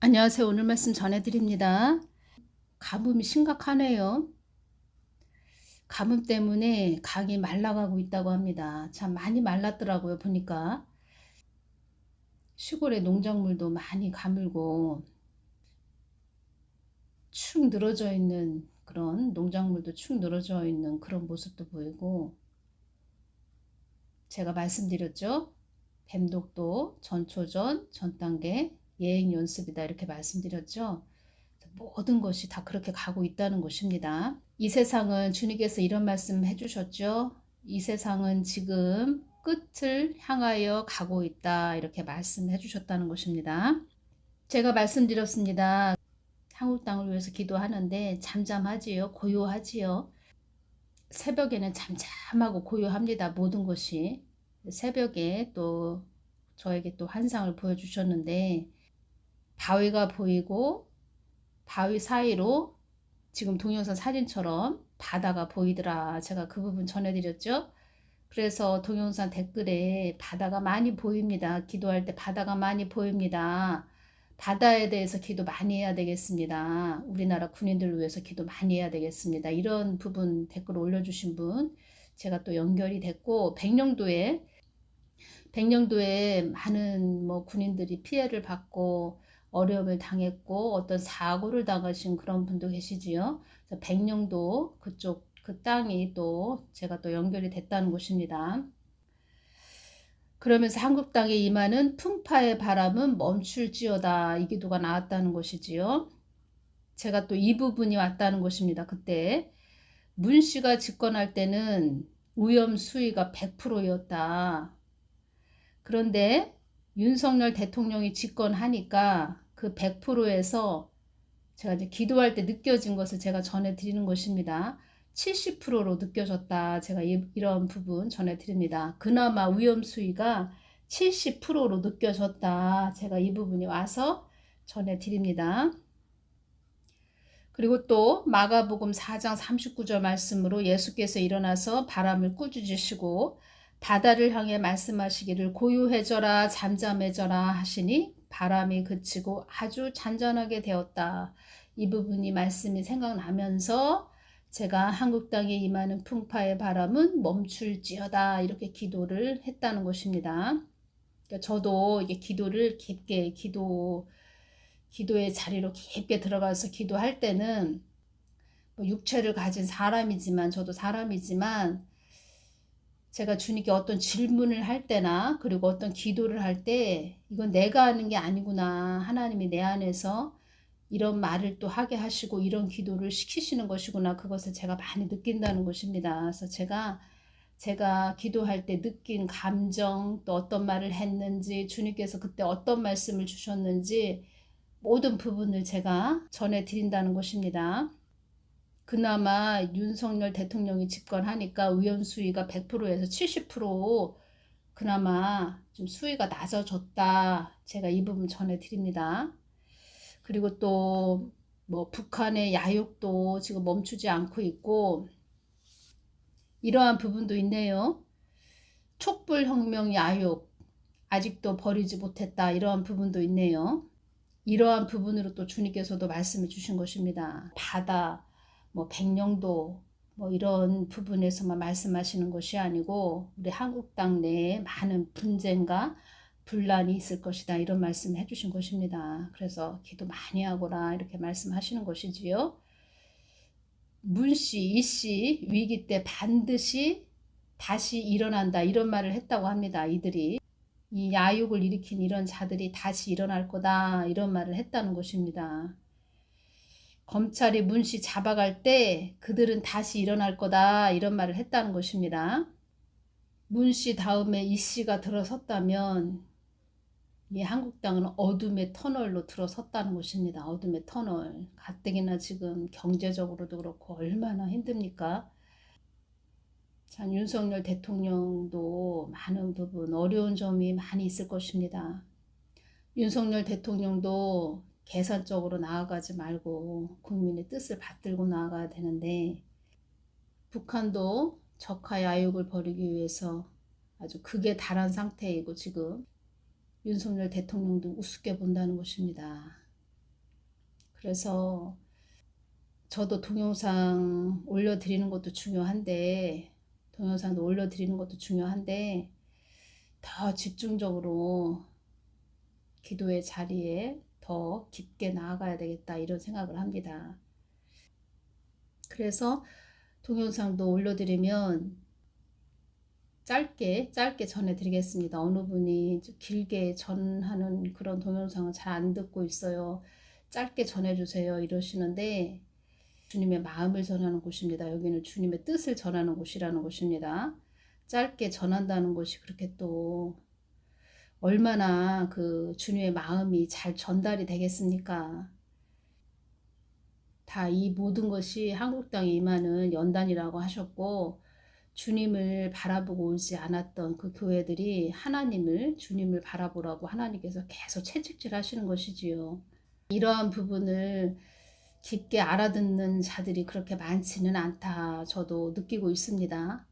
안녕하세요. 오늘 말씀 전해드립니다. 가뭄이 심각하네요. 가뭄 때문에 강이 말라가고 있다고 합니다. 참 많이 말랐더라고요. 보니까 시골의 농작물도 많이 가물고 축 늘어져 있는 그런 농작물도 축 늘어져 있는 그런 모습도 보이고, 제가 말씀드렸죠. 뱀독도 전초전 전단계 예행 연습이다 이렇게 말씀드렸죠. 모든 것이 다 그렇게 가고 있다는 것입니다. 이 세상은 주님께서 이런 말씀 해주셨죠. 이 세상은 지금 끝을 향하여 가고 있다 이렇게 말씀해 주셨다는 것입니다. 제가 말씀드렸습니다. 한국 땅을 위해서 기도하는데 잠잠하지요. 고요하지요. 새벽에는 잠잠하고 고요합니다. 모든 것이. 새벽에 또 저에게 또 환상을 보여주셨는데, 바위가 보이고 바위 사이로 지금 동영상 사진처럼 바다가 보이더라. 제가 그 부분 전해드렸죠. 그래서 동영상 댓글에 바다가 많이 보입니다. 기도할 때 바다가 많이 보입니다. 바다에 대해서 기도 많이 해야 되겠습니다. 우리나라 군인들을 위해서 기도 많이 해야 되겠습니다. 이런 부분 댓글 올려주신 분 제가 또 연결이 됐고, 백령도에 많은 군인들이 피해를 받고 어려움을 당했고 어떤 사고를 당하신 그런 분도 계시지요. 그래서 백령도 그쪽 그 땅이 또 제가 또 연결이 됐다는 곳입니다. 그러면서 한국 땅에 임하는 풍파의 바람은 멈출지어다 이 기도가 나왔다는 것이지요. 제가 또 이 부분이 왔다는 것입니다. 그때 문 씨가 집권할 때는 오염 수위가 100%였다. 그런데 윤석열 대통령이 집권하니까 그 100%에서 제가 이제 기도할 때 느껴진 것을 제가 전해드리는 것입니다. 70%로 느껴졌다. 제가 이런 부분 전해드립니다. 그나마 위험 수위가 70%로 느껴졌다. 제가 이 부분이 와서 전해드립니다. 그리고 또 마가복음 4장 39절 말씀으로 예수께서 일어나서 바람을 꾸짖으시고 바다를 향해 말씀하시기를 고요해져라 잠잠해져라 하시니 바람이 그치고 아주 잔잔하게 되었다. 이 부분이 말씀이 생각나면서 제가 한국 땅에 임하는 풍파의 바람은 멈출지어다 이렇게 기도를 했다는 것입니다. 그러니까 저도 이게 기도를 깊게 기도의 자리로 깊게 들어가서 기도할 때는 육체를 가진 사람이지만 저도 사람이지만 제가 주님께 어떤 질문을 할 때나 그리고 어떤 기도를 할 때 이건 내가 하는 게 아니구나. 하나님이 내 안에서 이런 말을 또 하게 하시고 이런 기도를 시키시는 것이구나. 그것을 제가 많이 느낀다는 것입니다. 그래서 제가 기도할 때 느낀 감정, 또 어떤 말을 했는지, 주님께서 그때 어떤 말씀을 주셨는지 모든 부분을 제가 전해드린다는 것입니다. 그나마 윤석열 대통령이 집권하니까 의원 수위가 100%에서 70% 그나마 좀 수위가 낮아졌다. 제가 이 부분 전해드립니다. 그리고 또 북한의 야욕도 지금 멈추지 않고 있고 이러한 부분도 있네요. 촛불혁명 야욕 아직도 버리지 못했다. 이러한 부분도 있네요. 이러한 부분으로 또 주님께서도 말씀해 주신 것입니다. 바다, 백령도 이런 부분에서만 말씀하시는 것이 아니고 우리 한국 땅 내에 많은 분쟁과 분란이 있을 것이다. 이런 말씀을 해주신 것입니다. 그래서 기도 많이 하거라 이렇게 말씀하시는 것이지요. 문씨, 이씨 위기 때 반드시 다시 일어난다. 이런 말을 했다고 합니다. 이들이. 이 야욕을 일으킨 이런 자들이 다시 일어날 거다. 이런 말을 했다는 것입니다. 검찰이 문씨 잡아갈 때 그들은 다시 일어날 거다. 이런 말을 했다는 것입니다. 문씨 다음에 이씨가 들어섰다면 이 한국 땅은 어둠의 터널로 들어섰다는 것입니다. 어둠의 터널. 가뜩이나 지금 경제적으로도 그렇고 얼마나 힘듭니까? 참 윤석열 대통령도 많은 부분 어려운 점이 많이 있을 것입니다. 윤석열 대통령도 계산적으로 나아가지 말고 국민의 뜻을 받들고 나아가야 되는데 북한도 적화 야욕을 벌이기 위해서 아주 극에 달한 상태이고 지금 윤석열 대통령도 우습게 본다는 것입니다. 그래서 저도 동영상 올려드리는 것도 중요한데, 동영상도 올려드리는 것도 중요한데, 더 집중적으로 기도의 자리에 더 깊게 나아가야 되겠다, 이런 생각을 합니다. 그래서 동영상도 올려드리면 짧게 전해드리겠습니다. 어느 분이 길게 전하는 그런 동영상은 잘 안 듣고 있어요. 짧게 전해주세요 이러시는데, 주님의 마음을 전하는 곳입니다. 여기는 주님의 뜻을 전하는 곳이라는 곳입니다. 짧게 전한다는 것이 그렇게 또 얼마나 그 주님의 마음이 잘 전달이 되겠습니까? 다 이 모든 것이 한국 땅에 임하는 연단이라고 하셨고, 주님을 바라보고 오지 않았던 그 교회들이 주님을 바라보라고 하나님께서 계속 채찍질 하시는 것이지요. 이러한 부분을 깊게 알아듣는 자들이 그렇게 많지는 않다, 저도 느끼고 있습니다.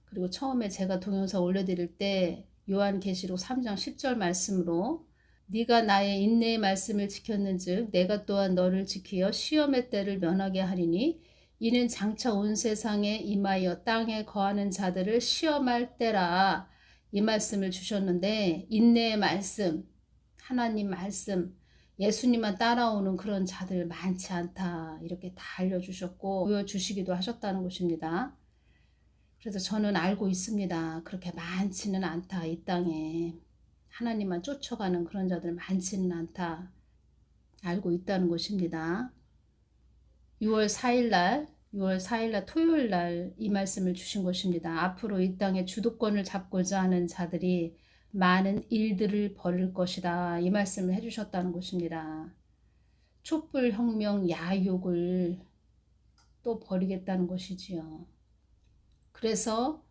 그리고 처음에 제가 동영상 올려드릴 때 요한계시록 3장 10절 말씀으로, 네가 나의 인내의 말씀을 지켰는즉 내가 또한 너를 지키어 시험의 때를 면하게 하리니 이는 장차 온 세상에 임하여 땅에 거하는 자들을 시험할 때라, 이 말씀을 주셨는데, 인내의 말씀, 하나님 말씀, 예수님만 따라오는 그런 자들 많지 않다, 이렇게 다 알려주셨고 보여주시기도 하셨다는 것입니다. 그래서 저는 알고 있습니다. 그렇게 많지는 않다, 이 땅에 하나님만 쫓아가는 그런 자들 많지는 않다, 알고 있다는 것입니다. 6월 4일날 토요일날 이 말씀을 주신 것입니다. 앞으로 이 땅의 주도권을 잡고자 하는 자들이 많은 일들을 벌일 것이다, 이 말씀을 해주셨다는 것입니다. 촛불혁명 야욕을 또 벌이겠다는 것이지요. 그래서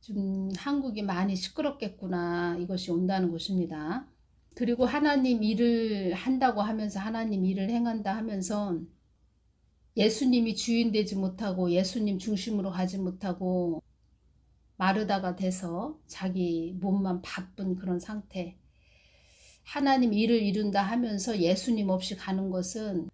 좀 한국이 많이 시끄럽겠구나, 이것이 온다는 것입니다. 그리고 하나님 일을 한다고 하면서, 하나님 일을 행한다 하면서 예수님이 주인 되지 못하고 예수님 중심으로 가지 못하고 마르다가 돼서 자기 몸만 바쁜 그런 상태, 하나님 일을 이룬다 하면서 예수님 없이 가는 것은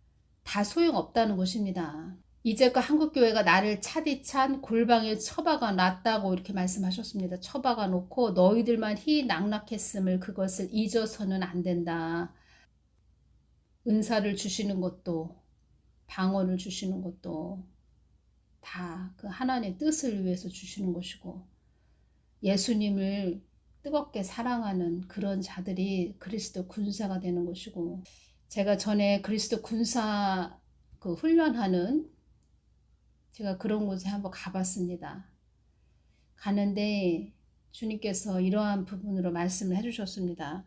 다 소용없다는 것입니다. 이제껏 한국교회가 나를 차디찬 골방에 처박아 놨다고 이렇게 말씀하셨습니다. 처박아 놓고 너희들만 희낙락했음을 그것을 잊어서는 안 된다. 은사를 주시는 것도 방언을 주시는 것도 다 그 하나님의 뜻을 위해서 주시는 것이고, 예수님을 뜨겁게 사랑하는 그런 자들이 그리스도 군사가 되는 것이고, 제가 전에 그리스도 군사 그 훈련하는, 제가 그런 곳에 한번 가봤습니다. 가는데 주님께서 이러한 부분으로 말씀을 해주셨습니다.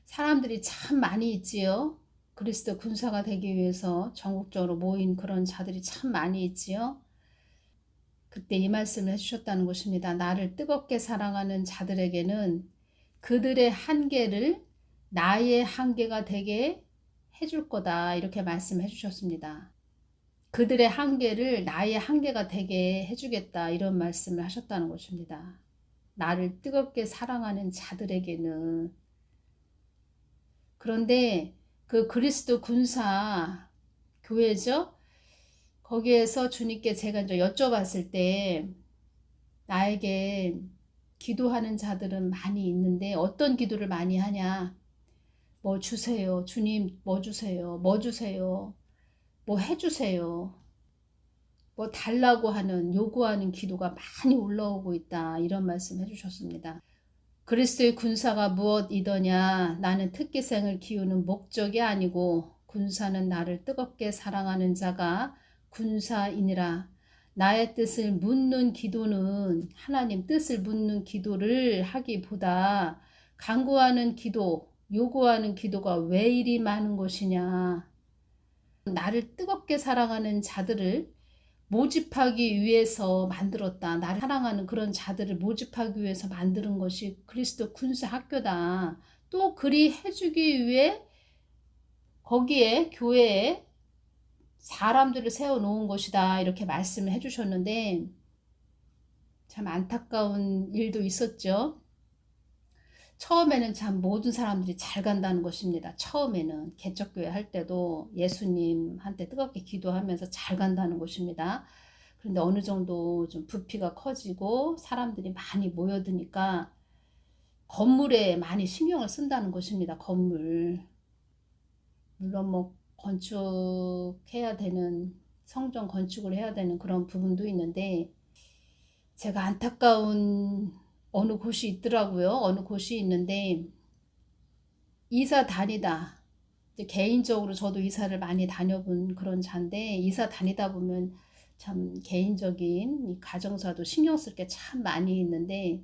사람들이 참 많이 있지요. 그리스도 군사가 되기 위해서 전국적으로 모인 그런 자들이 참 많이 있지요. 그때 이 말씀을 해주셨다는 것입니다. 나를 뜨겁게 사랑하는 자들에게는 그들의 한계를 나의 한계가 되게 해줄 거다, 이렇게 말씀해 주셨습니다. 그들의 한계를 나의 한계가 되게 해주겠다, 이런 말씀을 하셨다는 것입니다. 나를 뜨겁게 사랑하는 자들에게는. 그런데 그 그리스도 군사 교회죠, 거기에서 주님께 제가 이제 여쭤봤을 때, 나에게 기도하는 자들은 많이 있는데 어떤 기도를 많이 하냐, 뭐 주세요 주님, 뭐 주세요, 뭐 주세요, 뭐 해주세요, 뭐 달라고 하는, 요구하는 기도가 많이 올라오고 있다, 이런 말씀 해주셨습니다. 그리스도의 군사가 무엇이더냐, 나는 특기생을 키우는 목적이 아니고 군사는 나를 뜨겁게 사랑하는 자가 군사이니라. 나의 뜻을 묻는 기도는, 하나님 뜻을 묻는 기도를 하기보다 간구하는 기도, 요구하는 기도가 왜 이리 많은 것이냐. 나를 뜨겁게 사랑하는 자들을 모집하기 위해서 만들었다. 나를 사랑하는 그런 자들을 모집하기 위해서 만드는 것이 그리스도 군사 학교다. 또 그리 해주기 위해 거기에 교회에 사람들을 세워놓은 것이다, 이렇게 말씀을 해주셨는데, 참 안타까운 일도 있었죠. 처음에는 참 모든 사람들이 잘 간다는 것입니다. 처음에는 개척교회 할 때도 예수님한테 뜨겁게 기도하면서 잘 간다는 것입니다. 그런데 어느 정도 좀 부피가 커지고 사람들이 많이 모여드니까 건물에 많이 신경을 쓴다는 것입니다. 건물. 물론 뭐 건축해야 되는, 성전 건축을 해야 되는 그런 부분도 있는데, 제가 안타까운 어느 곳이 있더라고요. 어느 곳이 있는데, 이사 다니다, 이제 개인적으로 저도 이사를 많이 다녀본 그런 자인데, 이사 다니다 보면 참 개인적인 이 가정사도 신경 쓸 게 참 많이 있는데,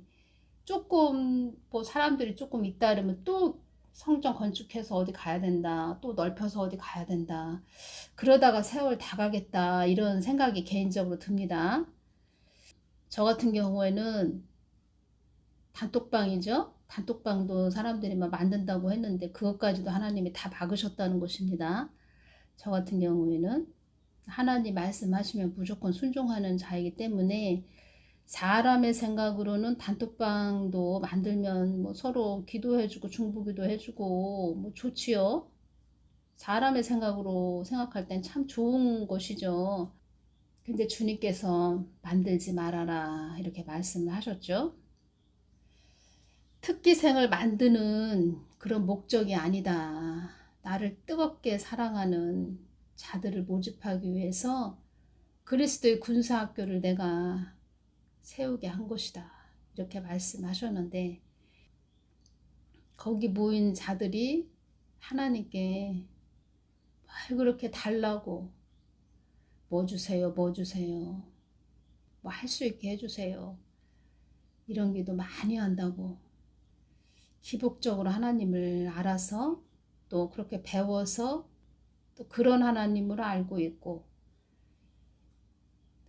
조금 뭐 사람들이 조금 있다 그러면 또 성전 건축해서 어디 가야 된다, 또 넓혀서 어디 가야 된다, 그러다가 세월 다 가겠다, 이런 생각이 개인적으로 듭니다. 저 같은 경우에는 단톡방이죠. 단톡방도 사람들이 막 만든다고 했는데 그것까지도 하나님이 다 막으셨다는 것입니다. 저 같은 경우에는 하나님 말씀하시면 무조건 순종하는 자이기 때문에, 사람의 생각으로는 단톡방도 만들면 뭐 서로 기도해주고 중보기도 해주고 뭐 좋지요. 사람의 생각으로 생각할 땐 참 좋은 것이죠. 근데 주님께서 만들지 말아라 이렇게 말씀을 하셨죠. 특기생을 만드는 그런 목적이 아니다. 나를 뜨겁게 사랑하는 자들을 모집하기 위해서 그리스도의 군사학교를 내가 세우게 한 것이다. 이렇게 말씀하셨는데, 거기 모인 자들이 하나님께 뭘 그렇게 달라고, 뭐 주세요, 뭐 주세요, 뭐 할 수 있게 해주세요, 이런 기도 많이 한다고 기복적으로 하나님을 알아서 또 그렇게 배워서 또 그런 하나님으로 알고 있고,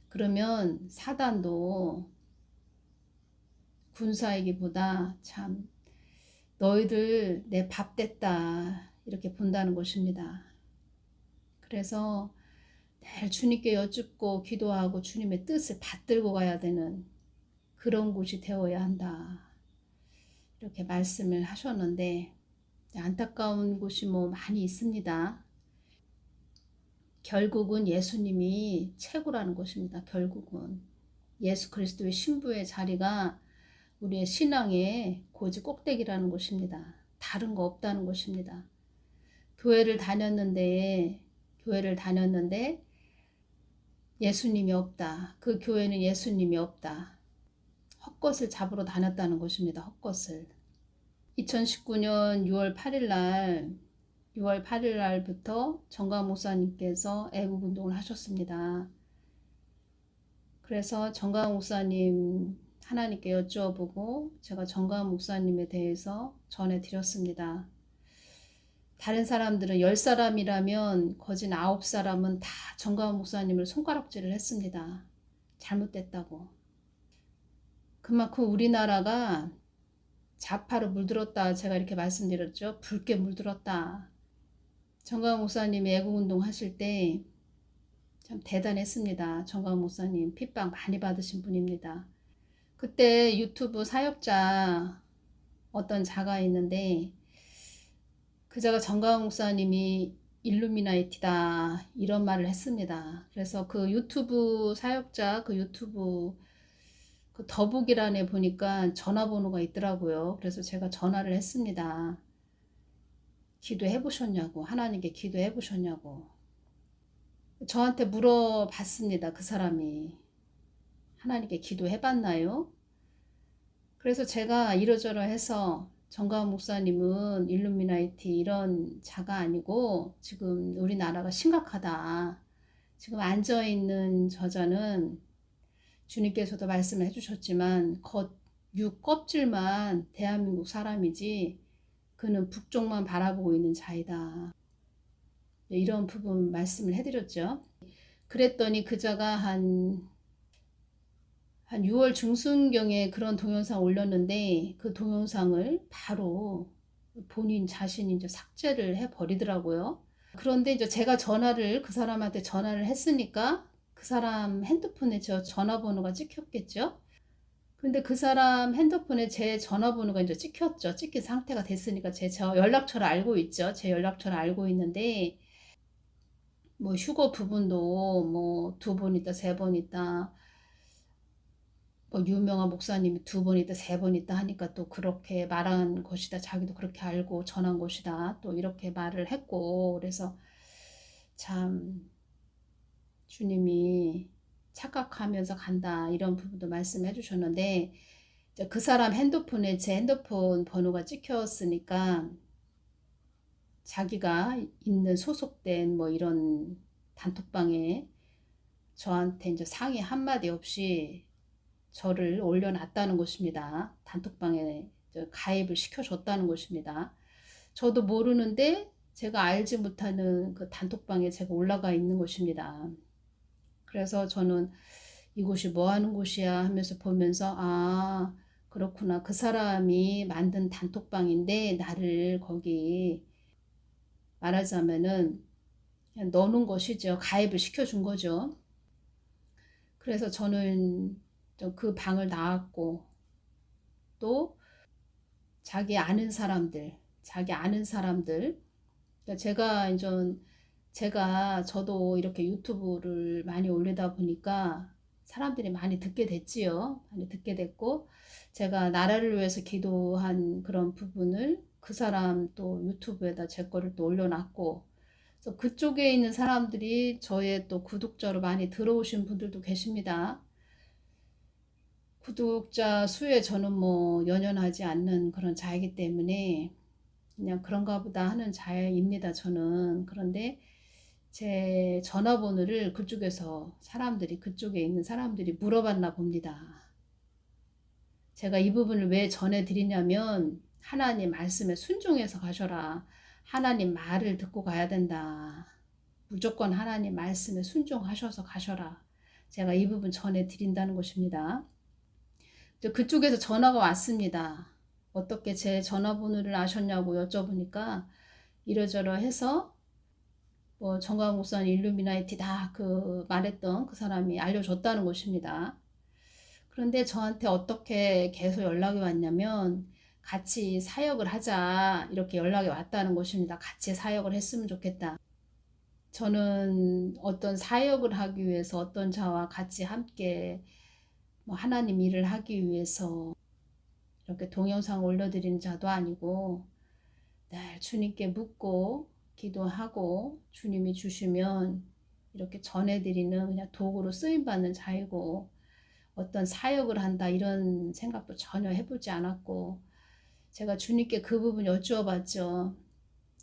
그러면 사단도 군사이기보다 참 너희들 내 밥 됐다 이렇게 본다는 것입니다. 그래서 늘 주님께 여쭙고 기도하고 주님의 뜻을 받들고 가야 되는 그런 곳이 되어야 한다 이렇게 말씀을 하셨는데, 안타까운 곳이 뭐 많이 있습니다. 결국은 예수님이 최고라는 것입니다. 결국은 예수 그리스도의 신부의 자리가 우리의 신앙의 고지 꼭대기라는 것입니다. 다른 거 없다는 것입니다. 교회를 다녔는데 예수님이 없다. 그 교회는 예수님이 없다. 헛것을 잡으러 다녔다는 것입니다. 헛것을. 2019년 6월 8일 날부터 정강 목사님께서 애국운동을 하셨습니다. 그래서 정강 목사님 하나님께 여쭈어보고 제가 정강 목사님에 대해서 전해드렸습니다. 다른 사람들은 10사람이라면 거진 9사람은 다 정강 목사님을 손가락질을 했습니다. 잘못됐다고. 그만큼 우리나라가 좌파로 물들었다, 제가 이렇게 말씀드렸죠. 붉게 물들었다. 정강 목사님이 애국운동 하실 때 참 대단했습니다. 정강 목사님 핍박 많이 받으신 분입니다. 그때 유튜브 사역자 어떤 자가 있는데, 그 자가 정강 목사님이 일루미나이티다 이런 말을 했습니다. 그래서 그 유튜브 사역자, 그 유튜브 그 더보기란에 보니까 전화번호가 있더라고요. 그래서 제가 전화를 했습니다. 기도해 보셨냐고, 하나님께 기도해 보셨냐고. 저한테 물어봤습니다. 그 사람이 하나님께 기도해 봤나요? 그래서 제가 이러저러해서 정가은 목사님은 일루미나이티 이런 자가 아니고 지금 우리나라가 심각하다. 지금 앉아있는 저자는 주님께서도 말씀을 해주셨지만 육 껍질만 대한민국 사람이지 그는 북쪽만 바라보고 있는 자이다. 이런 부분 말씀을 해드렸죠. 그랬더니 그자가 한 6월 중순경에 그런 동영상 올렸는데, 그 동영상을 바로 본인 자신이 이제 삭제를 해버리더라고요. 그런데 이제 제가 그 사람한테 전화를 했으니까 그 사람 핸드폰에 저 전화번호가 찍혔겠죠. 근데 그 사람 핸드폰에 제 전화번호가 이제 찍혔죠. 찍힌 상태가 됐으니까 저 연락처를 알고 있죠. 제 연락처를 알고 있는데 뭐 휴거 부분도 뭐 2번 있다, 3번 있다, 뭐 유명한 목사님이 2번 있다, 3번 있다 하니까 또 그렇게 말한 것이다. 자기도 그렇게 알고 전한 것이다. 또 이렇게 말을 했고, 그래서 참 주님이 착각하면서 간다 이런 부분도 말씀해 주셨는데, 이제 그 사람 핸드폰에 제 핸드폰 번호가 찍혔으니까 자기가 있는 소속된 뭐 이런 단톡방에 저한테 이제 상의 한마디 없이 저를 올려놨다는 것입니다. 단톡방에 가입을 시켜줬다는 것입니다. 저도 모르는데 제가 알지 못하는 그 단톡방에 제가 올라가 있는 것입니다. 그래서 저는 이곳이 뭐 하는 곳이야 하면서 보면서, 아, 그렇구나. 그 사람이 만든 단톡방인데 나를 거기 말하자면은 그냥 넣어놓은 것이죠. 가입을 시켜준 거죠. 그래서 저는 그 방을 나왔고, 또 자기 아는 사람들, 그러니까 저도 이렇게 유튜브를 많이 올리다 보니까 사람들이 많이 듣게 됐지요. 많이 듣게 됐고, 제가 나라를 위해서 기도한 그런 부분을 그 사람 또 유튜브에다 제 거를 또 올려놨고, 그래서 그쪽에 있는 사람들이 저의 또 구독자로 많이 들어오신 분들도 계십니다. 구독자 수에 저는 뭐 연연하지 않는 그런 자이기 때문에 그냥 그런가 보다 하는 자입니다, 저는. 그런데 제 전화번호를 그쪽에 있는 사람들이 물어봤나 봅니다. 제가 이 부분을 왜 전해드리냐면, 하나님 말씀에 순종해서 가셔라. 하나님 말을 듣고 가야 된다. 무조건 하나님 말씀에 순종하셔서 가셔라. 제가 이 부분 전해드린다는 것입니다. 그쪽에서 전화가 왔습니다. 어떻게 제 전화번호를 아셨냐고 여쭤보니까 이러저러 해서 뭐 정광 목사님 일루미나이티다 그 말했던 그 사람이 알려줬다는 것입니다. 그런데 저한테 어떻게 계속 연락이 왔냐면, 같이 사역을 하자 이렇게 연락이 왔다는 것입니다. 같이 사역을 했으면 좋겠다. 저는 어떤 사역을 하기 위해서 어떤 자와 같이 함께 뭐 하나님 일을 하기 위해서 이렇게 동영상 올려드리는 자도 아니고, 늘 주님께 묻고 기도하고 주님이 주시면 이렇게 전해드리는 그냥 도구로 쓰임받는 자이고, 어떤 사역을 한다 이런 생각도 전혀 해보지 않았고, 제가 주님께 그 부분 여쭈어봤죠.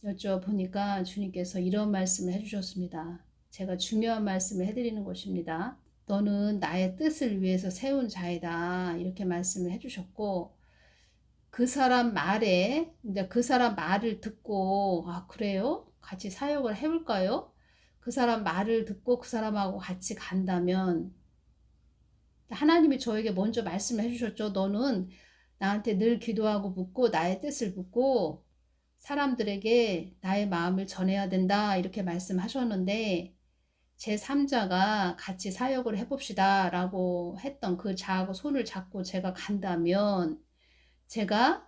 여쭈어보니까 주님께서 이런 말씀을 해주셨습니다. 제가 중요한 말씀을 해드리는 것입니다. 너는 나의 뜻을 위해서 세운 자이다 이렇게 말씀을 해주셨고, 이제 그 사람 말을 듣고, 아, 그래요? 같이 사역을 해볼까요? 그 사람 말을 듣고 그 사람하고 같이 간다면, 하나님이 저에게 먼저 말씀을 해주셨죠. 너는 나한테 늘 기도하고 묻고 나의 뜻을 묻고 사람들에게 나의 마음을 전해야 된다 이렇게 말씀하셨는데, 제3자가 같이 사역을 해봅시다 라고 했던 그 자하고 손을 잡고 제가 간다면, 제가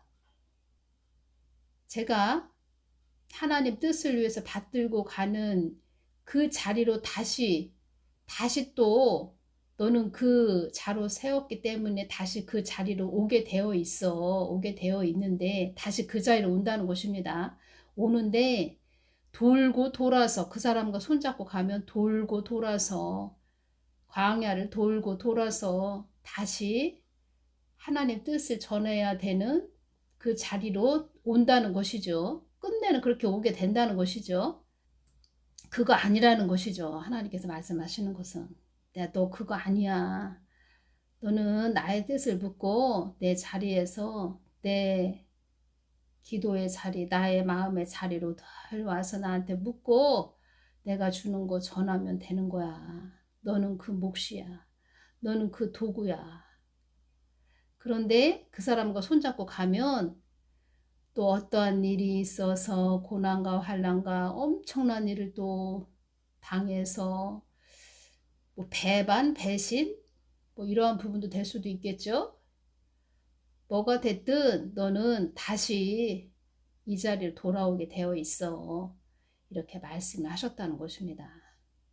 하나님 뜻을 위해서 받들고 가는 그 자리로 다시 또 너는 그 자로 세웠기 때문에 다시 그 자리로 오게 되어 있는데 다시 그 자리로 온다는 것입니다. 오는데 돌고 돌아서 그 사람과 손잡고 가면 돌고 돌아서 광야를 돌고 돌아서 다시 하나님 뜻을 전해야 되는 그 자리로 온다는 것이죠. 끝내는 그렇게 오게 된다는 것이죠. 그거 아니라는 것이죠. 하나님께서 말씀하시는 것은. 너 그거 아니야. 너는 나의 뜻을 묻고 내 자리에서 내 기도의 자리, 나의 마음의 자리로 늘 와서 나한테 묻고 내가 주는 거 전하면 되는 거야. 너는 그 몫이야. 너는 그 도구야. 그런데 그 사람과 손잡고 가면 또 어떠한 일이 있어서 고난과 환난과 엄청난 일을 또 당해서 뭐 배반, 배신 뭐 이러한 부분도 될 수도 있겠죠. 뭐가 됐든 너는 다시 이 자리로 돌아오게 되어 있어. 이렇게 말씀을 하셨다는 것입니다.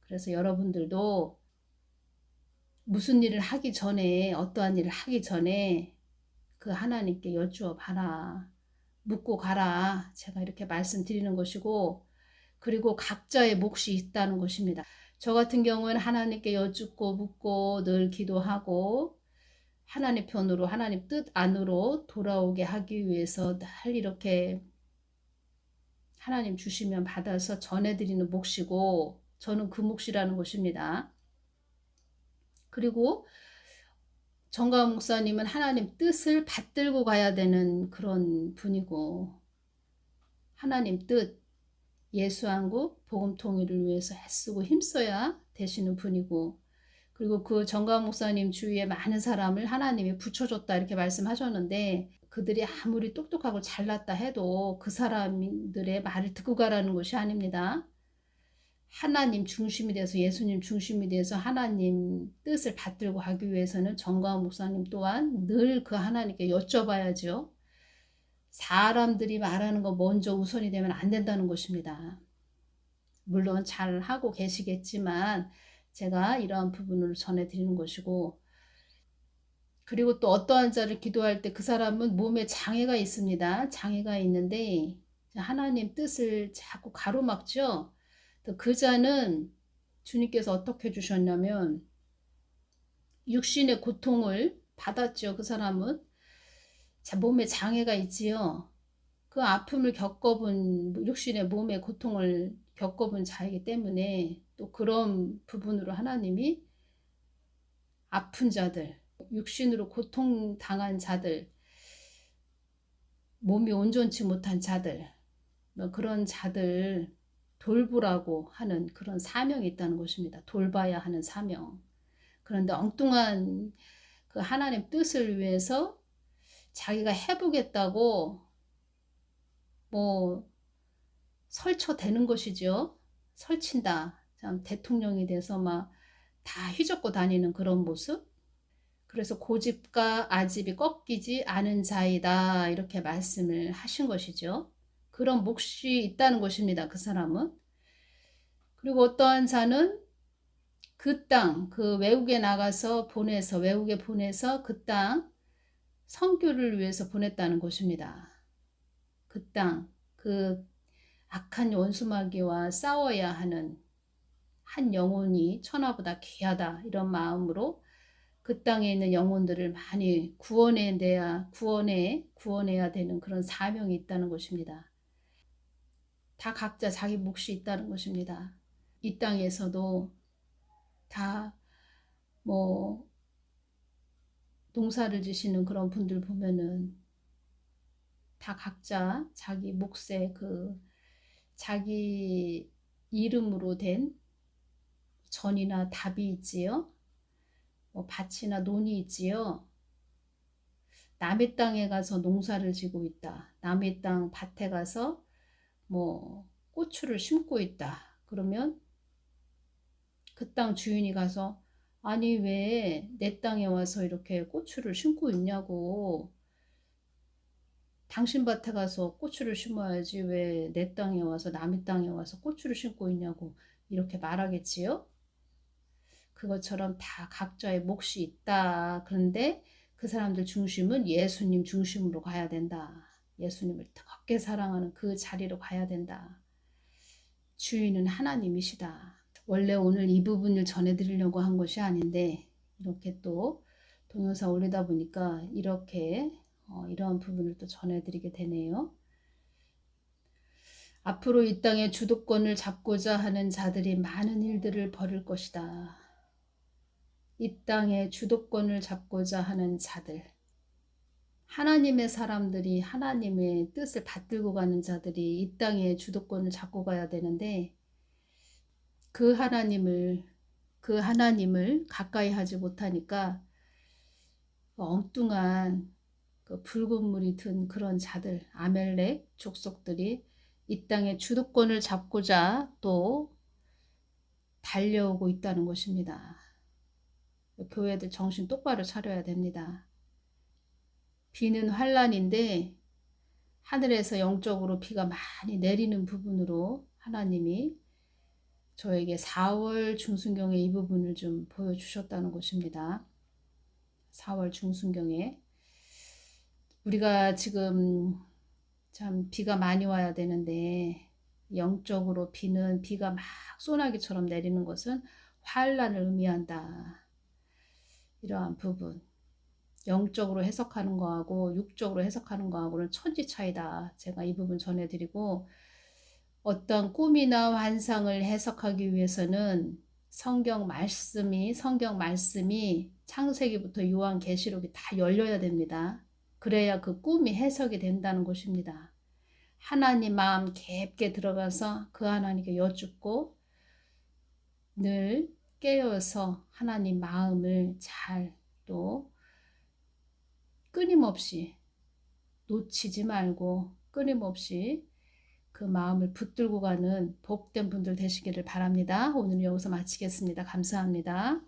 그래서 여러분들도 무슨 일을 하기 전에, 어떠한 일을 하기 전에 그 하나님께 여쭈어 봐라. 묻고 가라. 제가 이렇게 말씀드리는 것이고, 그리고 각자의 몫이 있다는 것입니다. 저 같은 경우는 하나님께 여쭙고 묻고 늘 기도하고 하나님 편으로, 하나님 뜻 안으로 돌아오게 하기 위해서 늘 이렇게 하나님 주시면 받아서 전해드리는 몫이고, 저는 그 몫이라는 것입니다. 그리고 정가은 목사님은 하나님 뜻을 받들고 가야 되는 그런 분이고, 하나님 뜻, 예수한국 복음 통일을 위해서 애쓰고 힘써야 되시는 분이고, 그리고 그 정가은 목사님 주위에 많은 사람을 하나님이 붙여줬다 이렇게 말씀하셨는데, 그들이 아무리 똑똑하고 잘났다 해도 그 사람들의 말을 듣고 가라는 것이 아닙니다. 하나님 중심이 돼서, 예수님 중심이 돼서 하나님 뜻을 받들고 가기 위해서는 정가은 목사님 또한 늘 그 하나님께 여쭤봐야죠. 사람들이 말하는 거 먼저 우선이 되면 안 된다는 것입니다. 물론 잘 하고 계시겠지만 제가 이러한 부분을 전해드리는 것이고, 그리고 또 어떠한 자를 기도할 때 그 사람은 몸에 장애가 있습니다. 장애가 있는데 하나님 뜻을 자꾸 가로막죠. 또 그 자는 주님께서 어떻게 주셨냐면 육신의 고통을 받았죠. 그 사람은 몸에 장애가 있지요. 그 아픔을 겪어본, 육신의 몸의 고통을 겪어본 자이기 때문에 또 그런 부분으로 하나님이 아픈 자들, 육신으로 고통당한 자들, 몸이 온전치 못한 자들, 그런 자들 돌보라고 하는 그런 사명이 있다는 것입니다. 돌봐야 하는 사명. 그런데 엉뚱한 그 하나님 뜻을 위해서 자기가 해보겠다고 뭐 설쳐대는 것이죠. 설친다. 참 대통령이 돼서 막 다 휘젓고 다니는 그런 모습. 그래서 고집과 아집이 꺾이지 않은 자이다. 이렇게 말씀을 하신 것이죠. 그런 몫이 있다는 것입니다. 그 사람은. 그리고 어떠한 자는 그 땅, 그 외국에 나가서 보내서, 외국에 보내서 그 땅 선교를 위해서 보냈다는 것입니다. 그 땅, 그 악한 원수마귀와 싸워야 하는 한 영혼이 천하보다 귀하다 이런 마음으로 그 땅에 있는 영혼들을 많이 구원해야 되는 그런 사명이 있다는 것입니다. 다 각자 자기 몫이 있다는 것입니다. 이 땅에서도 다 뭐 농사를 지시는 그런 분들 보면은 다 각자 자기 몫에 그 자기 이름으로 된 전이나 답이 있지요. 뭐 밭이나 논이 있지요. 남의 땅에 가서 농사를 지고 있다. 남의 땅 밭에 가서 뭐 고추를 심고 있다. 그러면 그 땅 주인이 가서 아니 왜 내 땅에 와서 이렇게 고추를 심고 있냐고. 당신 밭에 가서 고추를 심어야지 왜 내 땅에 와서 남의 땅에 와서 고추를 심고 있냐고 이렇게 말하겠지요. 그것처럼 다 각자의 몫이 있다. 그런데 그 사람들 중심은 예수님 중심으로 가야 된다. 예수님을 뜨겁게 사랑하는 그 자리로 가야 된다. 주인은 하나님이시다. 원래 오늘 이 부분을 전해드리려고 한 것이 아닌데 이렇게 또 동영상 올리다 보니까 이렇게 이러한 부분을 또 전해드리게 되네요. 앞으로 이 땅의 주도권을 잡고자 하는 자들이 많은 일들을 벌일 것이다. 이 땅의 주도권을 잡고자 하는 자들, 하나님의 사람들이, 하나님의 뜻을 받들고 가는 자들이 이 땅의 주도권을 잡고 가야 되는데 그 하나님을 가까이 하지 못하니까 엉뚱한 그 붉은 물이 든 그런 자들, 아멜렉 족속들이 이 땅의 주도권을 잡고자 또 달려오고 있다는 것입니다. 교회들 정신 똑바로 차려야 됩니다. 비는 환란인데 하늘에서 영적으로 비가 많이 내리는 부분으로 하나님이 저에게 4월 중순경에 이 부분을 좀 보여주셨다는 것입니다. 4월 중순경에 우리가 지금 참 비가 많이 와야 되는데 영적으로 비가 막 소나기처럼 내리는 것은 환란을 의미한다. 이러한 부분. 영적으로 해석하는 거하고 육적으로 해석하는 거하고는 천지 차이다. 제가 이 부분 전해드리고 어떤 꿈이나 환상을 해석하기 위해서는 성경 말씀이 창세기부터 요한계시록이 다 열려야 됩니다. 그래야 그 꿈이 해석이 된다는 것입니다. 하나님 마음 깊게 들어가서 그 하나님께 여쭙고 늘 깨어서 하나님 마음을 잘 또 끊임없이 놓치지 말고 끊임없이 그 마음을 붙들고 가는 복된 분들 되시기를 바랍니다. 오늘 여기서 마치겠습니다. 감사합니다.